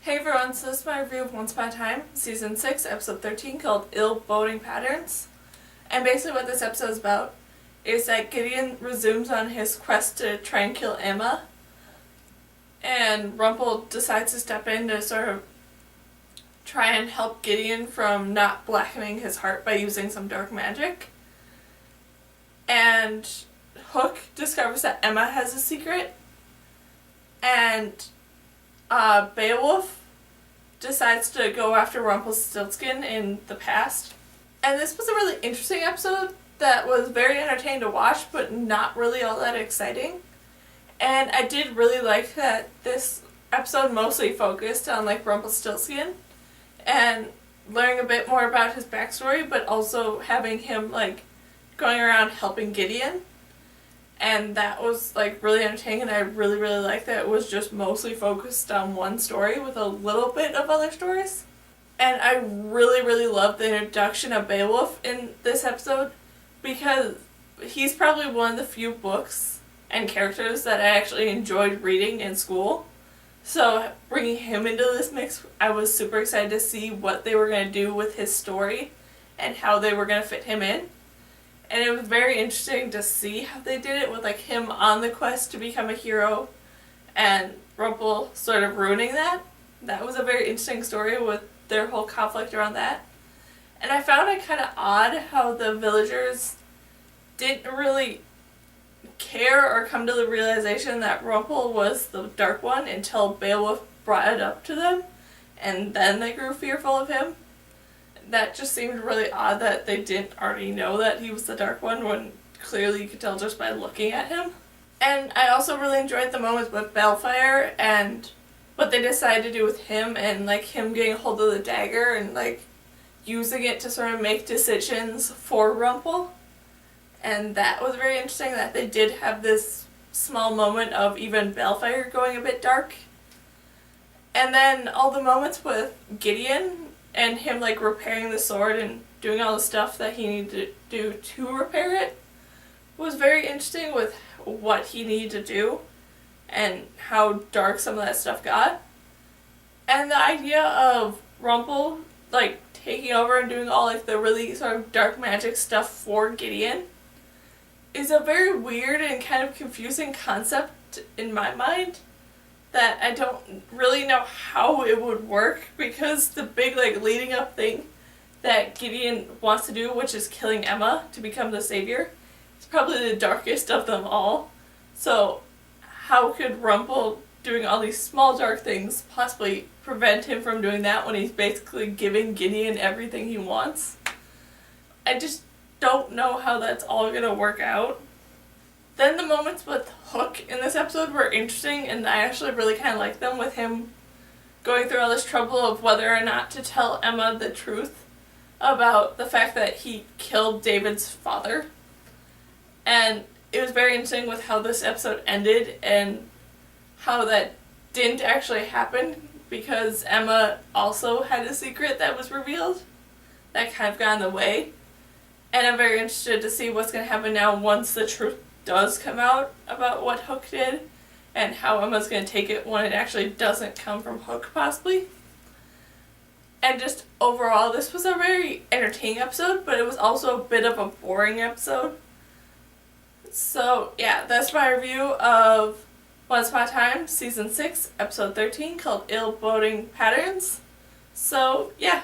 Hey everyone, so this is my review of Once Upon a Time, Season 6, Episode 13, called Ill-Boding Patterns. And basically what this episode is about is that Gideon resumes on his quest to try and kill Emma, and Rumple decides to step in to sort of try and help Gideon from not blackening his heart by using some dark magic. And Hook discovers that Emma has a secret, and Beowulf decides to go after Rumpelstiltskin in the past. And this was a really interesting episode that was very entertaining to watch, but not really all that exciting. And I did really like that this episode mostly focused on Rumpelstiltskin and learning a bit more about his backstory, but also having him going around helping Gideon. And that was really entertaining, and I really liked that it was just mostly focused on one story with a little bit of other stories. And I really loved the introduction of Beowulf in this episode, because he's probably one of the few books and characters that I actually enjoyed reading in school. So bringing him into this mix, I was super excited to see what they were going to do with his story and how they were going to fit him in. And it was very interesting to see how they did it with him on the quest to become a hero and Rumple sort of ruining that. That was a very interesting story with their whole conflict around that. And I found it kind of odd how the villagers didn't really care or come to the realization that Rumple was the Dark One until Beowulf brought it up to them, and then they grew fearful of him. That just seemed really odd that they didn't already know that he was the Dark One, when clearly you could tell just by looking at him. And I also really enjoyed the moments with Balefire and what they decided to do with him, and him getting a hold of the dagger and using it to sort of make decisions for Rumple. And that was very interesting that they did have this small moment of even Balefire going a bit dark. And then all the moments with Gideon and him repairing the sword and doing all the stuff that he needed to do to repair it was very interesting, with what he needed to do and how dark some of that stuff got. And the idea of Rumple taking over and doing all the really sort of dark magic stuff for Gideon is a very weird and kind of confusing concept in my mind, that I don't really know how it would work, because the big leading up thing that Gideon wants to do, which is killing Emma to become the savior, is probably the darkest of them all. So how could Rumple doing all these small dark things possibly prevent him from doing that when he's basically giving Gideon everything he wants? I just don't know how that's all gonna work out. Then the moments with Hook in this episode were interesting, and I actually really kind of liked them, with him going through all this trouble of whether or not to tell Emma the truth about the fact that he killed David's father. And it was very interesting with how this episode ended and how that didn't actually happen, because Emma also had a secret that was revealed that kind of got in the way. And I'm very interested to see what's going to happen now once the truth does come out about what Hook did, and how Emma's going to take it when it actually doesn't come from Hook, possibly. And just overall, this was a very entertaining episode, but it was also a bit of a boring episode. So yeah, that's my review of Once Upon a Time, Season 6, Episode 13, called Ill-Boding Patterns. So yeah.